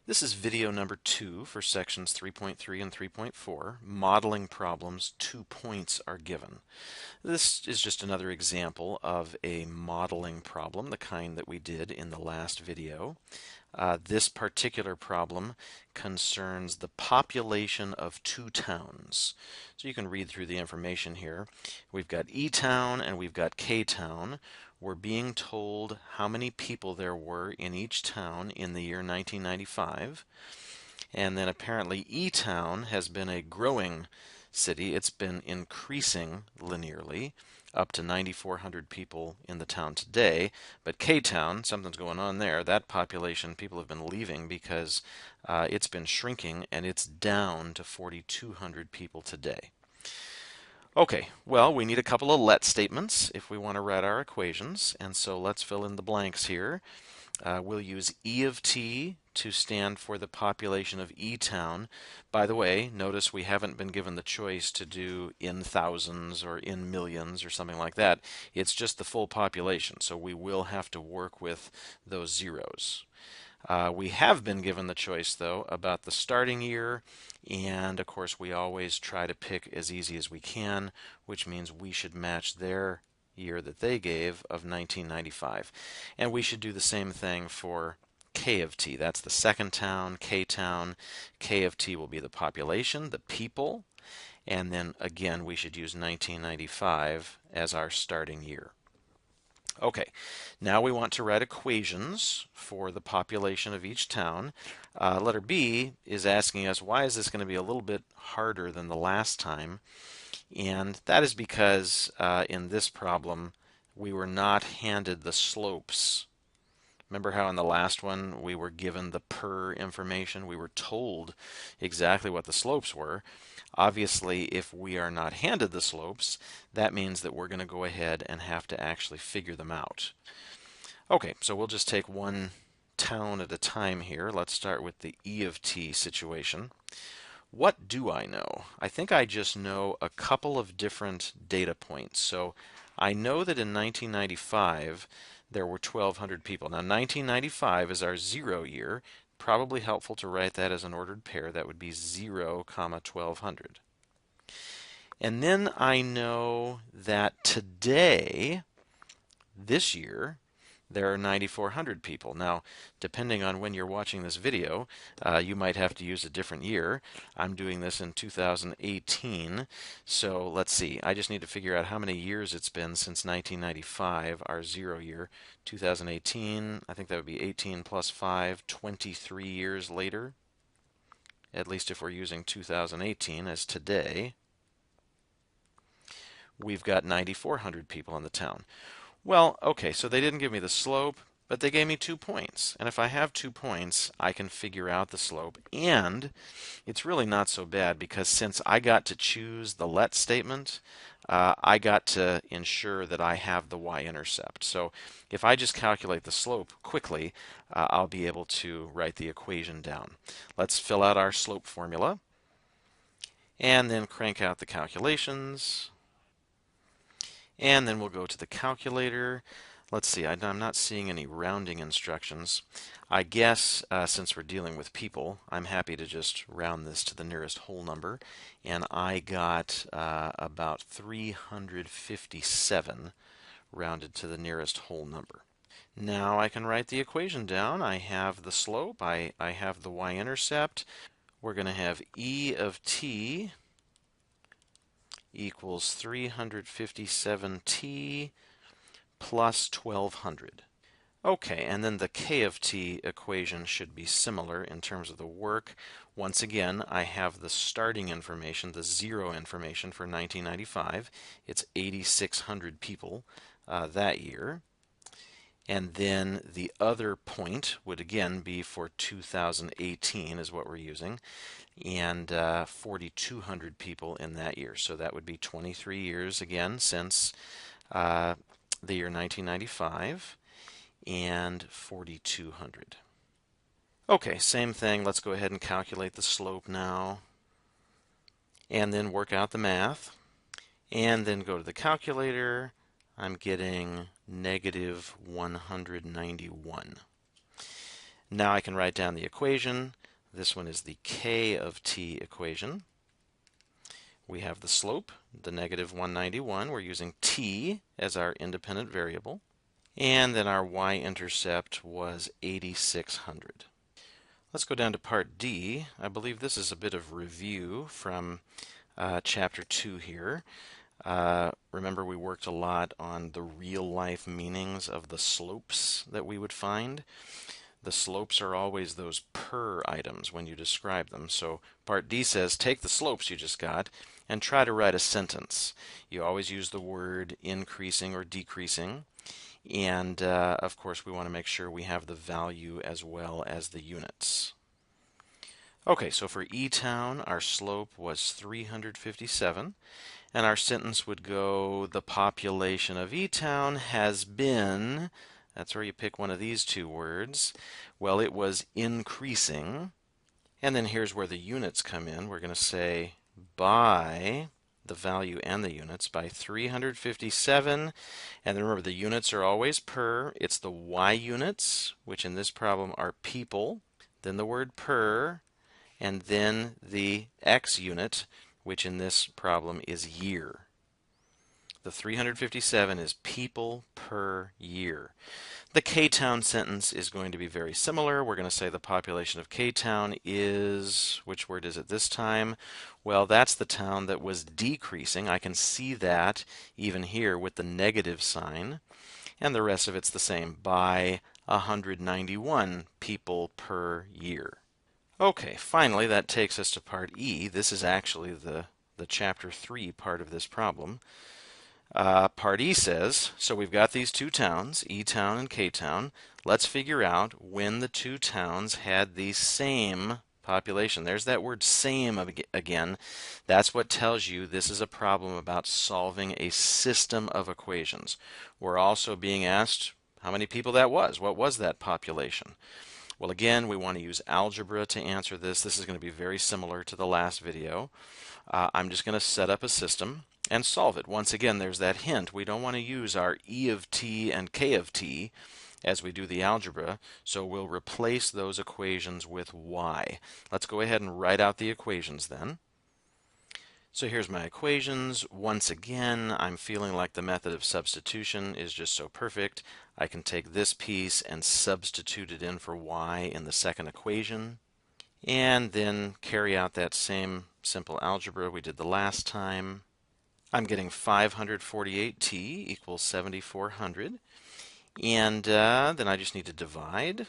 This is video number 2 for sections 3.3 and 3.4. Modeling problems, 2 points are given. This is just another example of a modeling problem, the kind that we did in the last video. This particular problem concerns the population of 2 towns. So you can read through the information here. We've got E-town and we've got K-town. We're being told how many people there were in each town in the year 1995. And then apparently E-town has been a growing city. It's been increasing linearly up to 9,400 people in the town today. But K-town, something's going on there. That population, people have been leaving because it's been shrinking and it's down to 4,200 people today. Okay, well, we need a couple of let statements if we want to write our equations, and so let's fill in the blanks here. We'll use E of t to stand for the population of E-town. By the way, notice we haven't been given the choice to do in thousands or in millions or something like that. It's just the full population, so we will have to work with those zeros. We have been given the choice, though, about the starting year, and of course we always try to pick as easy as we can, which means we should match their year that they gave of 1995. And we should do the same thing for K of t. That's the second town, K-town. K of t will be the population, the people, and then again we should use 1995 as our starting year. Okay, now we want to write equations for the population of each town. Letter B is asking us, why is this going to be a little bit harder than the last time? And that is because in this problem, we were not handed the slopes. Remember how in the last one we were given the per information? We were told exactly what the slopes were. Obviously, if we are not handed the slopes, that means that we're going to go ahead and have to actually figure them out. Okay, so we'll just take one town at a time here. Let's start with the E of t situation. What do I know? I think I just know a couple of different data points. So I know that in 1995 there were 1,200 people. Now 1995 is our 0 year. Probably helpful to write that as an ordered pair. That would be 0, 1,200. And then I know that today, this year, there are 9,400 people. Now, depending on when you're watching this video, you might have to use a different year. I'm doing this in 2018. So let's see. I just need to figure out how many years it's been since 1995, our 0 year. 2018, I think that would be 18 plus 5, 23 years later. At least if we're using 2018 as today. We've got 9,400 people in the town. Well, okay, so they didn't give me the slope, but they gave me 2 points. And if I have 2 points, I can figure out the slope. And it's really not so bad because since I got to choose the let statement, I got to ensure that I have the y-intercept. So if I just calculate the slope quickly, I'll be able to write the equation down. Let's fill out our slope formula and then crank out the calculations. And then we'll go to the calculator. Let's see, I'm not seeing any rounding instructions. I guess since we're dealing with people, I'm happy to just round this to the nearest whole number. And I got about 357 rounded to the nearest whole number. Now I can write the equation down. I have the slope, I have the y-intercept. We're going to have E of t equals 357t plus 1200. Okay, and then the K of t equation should be similar in terms of the work. Once again, I have the starting information, the 0 information for 1995. It's 8,600 people that year. And then the other point would again be for 2018 is what we're using, and 4,200 people in that year. So that would be 23 years again since the year 1995 and 4,200. Okay, same thing. Let's go ahead and calculate the slope now and then work out the math and then go to the calculator. I'm getting negative 191. Now I can write down the equation. This one is the k of t equation. We have the slope, the negative 191. We're using t as our independent variable. And then our y-intercept was 8,600. Let's go down to part D. I believe this is a bit of review from chapter 2 here. Remember, we worked a lot on the real-life meanings of the slopes that we would find. The slopes are always those per items when you describe them. So part D says, take the slopes you just got and try to write a sentence. You always use the word increasing or decreasing. And of course, we want to make sure we have the value as well as the units. Okay, so for E-Town, our slope was 357. And our sentence would go, the population of E-Town has been, that's where you pick one of these two words. Well, it was increasing. And then here's where the units come in. We're going to say by the value and the units by 357. And then remember, the units are always per. It's the y units, which in this problem are people, then the word per, and then the x unit, which in this problem is year. The 357 is people per year. The K-Town sentence is going to be very similar. We're going to say the population of K-Town is, which word is it this time? Well, that's the town that was decreasing. I can see that even here with the negative sign. And the rest of it's the same, by 191 people per year. Okay, finally that takes us to part E. This is actually the chapter 3 part of this problem. Part E says, so we've got these two towns, E-Town and K-Town. Let's figure out when the two towns had the same population. There's that word same again. That's what tells you this is a problem about solving a system of equations. We're also being asked how many people that was. What was that population? Well, again, we want to use algebra to answer this. This is going to be very similar to the last video. I'm just going to set up a system and solve it. Once again, there's that hint. We don't want to use our e of t and k of t as we do the algebra, so we'll replace those equations with y. Let's go ahead and write out the equations then. So here's my equations. Once again, I'm feeling like the method of substitution is just so perfect. I can take this piece and substitute it in for y in the second equation, and then carry out that same simple algebra we did the last time. I'm getting 548t equals 7,400, and then I just need to divide.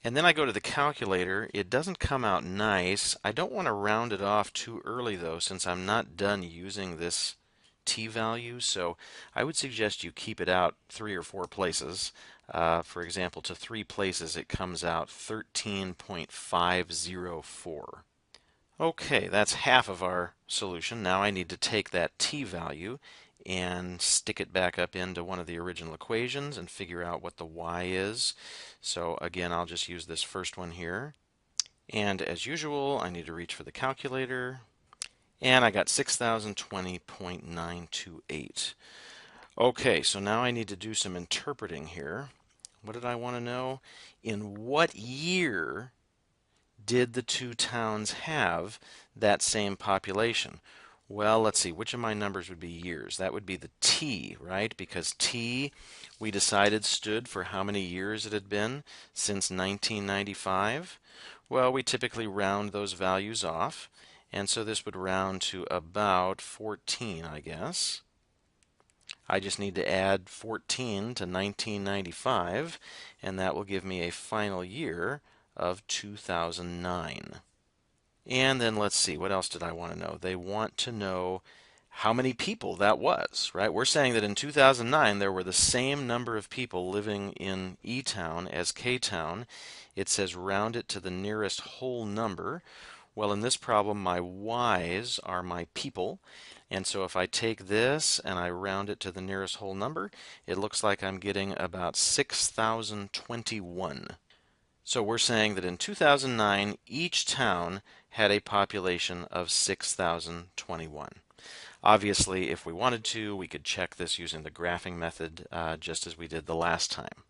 And then I go to the calculator. It doesn't come out nice. I don't want to round it off too early though, since I'm not done using this t value, so I would suggest you keep it out 3 or 4 places. For example, to 3 places it comes out 13.504. Okay, that's half of our solution. Now I need to take that t value and stick it back up into one of the original equations and figure out what the y is. So again, I'll just use this first one here. And as usual, I need to reach for the calculator. And I got 6,020.928. Okay, so now I need to do some interpreting here. What did I want to know? In what year did the two towns have that same population? Well, let's see, which of my numbers would be years? That would be the t, right? Because t, we decided, stood for how many years it had been since 1995. Well, we typically round those values off, and so this would round to about 14, I guess. I just need to add 14 to 1995, and that will give me a final year of 2009. And then let's see, what else did I want to know? They want to know how many people that was, right? We're saying that in 2009 there were the same number of people living in E-Town as K-Town. It says round it to the nearest whole number. Well, in this problem, my y's are my people. And so if I take this and I round it to the nearest whole number, it looks like I'm getting about 6,021. So we're saying that in 2009, each town had a population of 6,021. Obviously, if we wanted to, we could check this using the graphing method, just as we did the last time.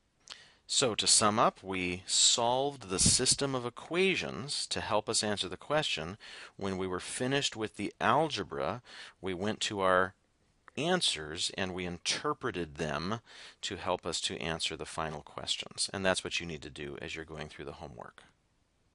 So to sum up, we solved the system of equations to help us answer the question. When we were finished with the algebra, we went to our answers and we interpreted them to help us to answer the final questions. And that's what you need to do as you're going through the homework.